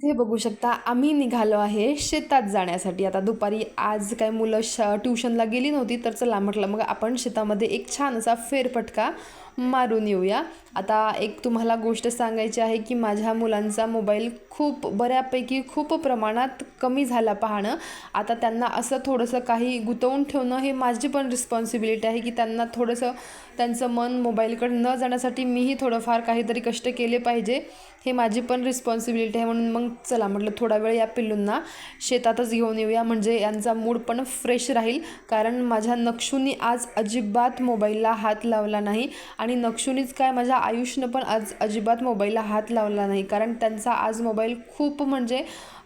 इथे बघू शकता आम्ही निघालो आहे शेतात जाण्यासाठी. आता दुपारी आज काय मुलं ट्युशनला गेली नव्हती, तर चला म्हटलं मग आपण शेतामध्ये एक छान असा फेरफटका मारून येऊया. आता एक तुम्हाला गोष्ट सांगायची आहे की माझ्या मुलांचा मोबाईल खूप प्रमाणात कमी झाला पाहणं. आता त्यांना असं थोडंसं काही गुंतवून ठेवणं हे माझी पण रिस्पॉन्सिबिलिटी आहे की त्यांना थोडंसं त्यांचं मन मोबाईलकडे न जाण्यासाठी मीही थोडंफार काहीतरी कष्ट केले पाहिजे, हे माझी पण रिस्पॉन्सिबिलिटी आहे. म्हणून मग चला म्हटलं थोडा वेळ या पिल्लूंना शेतातच घेऊन येऊया, म्हणजे यांचा मूड पण फ्रेश राहील. कारण माझ्या नक्षूनी आज अजिबात मोबाईलला हात लावला नाही आणि नक्षुनीच काय माझ्या आयुषनं पण आज अजिबात मोबाईलला हात लावला नाही, कारण त्यांचा आज मोबाईल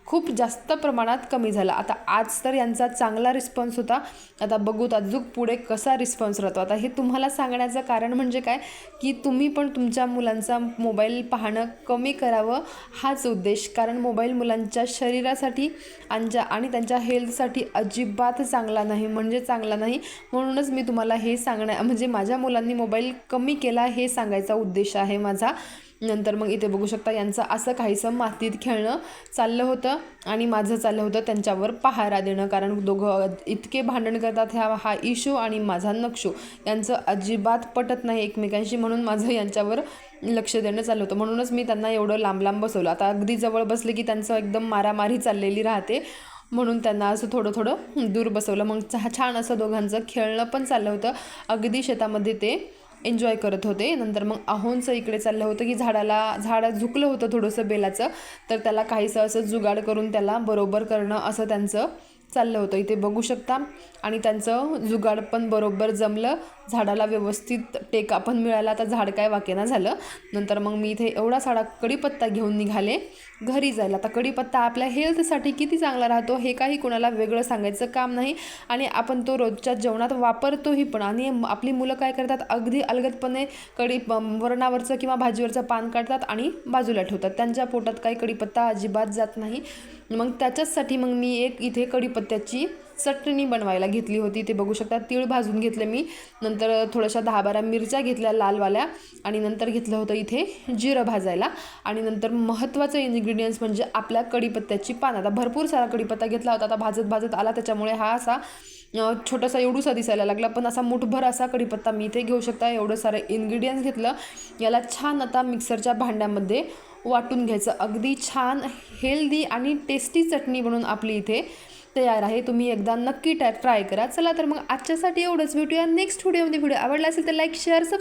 खूप जास्त प्रमाणात कमी झाला. आता आज तर यांचा चांगला रिस्पॉन्स होता, आता बघूत अजून पुढे कसा रिस्पॉन्स राहतो. आता हे तुम्हाला सांगण्याचं कारण म्हणजे काय की तुम्ही पण तुमच्या मुलांचा मोबाईल पाहणं कमी करावं, हाच उद्देश. कारण मोबाईल मुलांच्या शरीरासाठी आणि त्यांच्या हेल्थसाठी अजिबात चांगला नाही, म्हणजे चांगला नाही. म्हणूनच मी तुम्हाला हे म्हणजे माझ्या मुलांनी मोबाईल कमी केला हे सांगायचा उद्देश आहे माझा. नंतर मग इथे बघू शकता यांचं असं काहीसं मातीत खेळणं चाललं होतं आणि माझं चाललं होतं त्यांच्यावर पहारा देणं. कारण दोघं इतके भांडण करतात, हा इशू आणि माझा नक्षू, यांचं अजिबात पटत नाही एकमेकांशी. म्हणून माझं यांच्यावर लक्ष देणं चाललं होतं, म्हणूनच मी त्यांना एवढं लांब बसवलं. आता अगदी जवळ बसले की त्यांचं एकदम मारामारी चाललेली राहते, म्हणून त्यांना असं थोडं दूर बसवलं. मग छान असं दोघांचं खेळणं पण चाललं होतं, अगदी शेतामध्ये ते एन्जॉय करत होते. नंतर मग अहोंचं इकडे चाललं होतं की झाड झुकलं होतं थोडंसं बेलाचं, तर त्याला काहीसं असं जुगाड करून त्याला बरोबर करणं असं त्यांचं चाललं होतं. इथे बघू शकता आणि त्यांचं जुगाड पण बरोबर जमलं, झाडाला व्यवस्थित टेका पण मिळाला. आता झाड काय वाकेना झालं. नंतर मग मी इथे एवढा सारा कढीपत्ता घेऊन निघाले घरी जायला. आता कढीपत्ता आपल्या हेल्थसाठी किती चांगला राहतो हे काही कोणाला वेगळं सांगायचं काम नाही, आणि आपण तो रोजच्या जेवणात वापरतोही पण. आणि आपली मुलं काय करतात, अगदी अलगदपणे वरणावरचं किंवा भाजीवरचं पान काढतात आणि बाजूला ठेवतात, त्यांच्या पोटात काही कढीपत्ता अजिबात जात नाही. मग त्याच्याचसाठी मग मी एक इथे कढीपत्त्याची चटणी बनवायला घेतली होती. ते बघू शकता तीळ भाजून घेतले मी, नंतर थोड्याशा 10-12 मिरच्या घेतल्या लालवाल्या, आणि नंतर घेतलं होतं इथे जिरं भाजायला. आणि नंतर महत्त्वाचं इन्ग्रेडियंट्स म्हणजे आपल्या कढीपत्त्याची पानं. आता भरपूर सारा कढीपत्ता घेतला होता, आता भाजत आला, त्याच्यामुळे हा असा छोटासा एवढूसा दिसायला लागला, पण असा मुठभर असा कढीपत्ता मी इथे घेऊ शकता. एवढं सारं इन्ग्रेडियंट्स घेतलं, याला छान आता मिक्सरच्या भांड्यामध्ये वाटून घ्यायचं. अगदी छान हेल्दी आणि टेस्टी चटणी बनवून आपली इथे तयार आहे. तुम्ही एकदा नक्की ट्राय करा. चला तर मग आजच्यासाठी एवढंच, भेटूया नेक्स्ट व्हिडिओमध्ये. व्हिडिओ आवडला असेल तर लाईक, शेअर, सबस्क्राईब.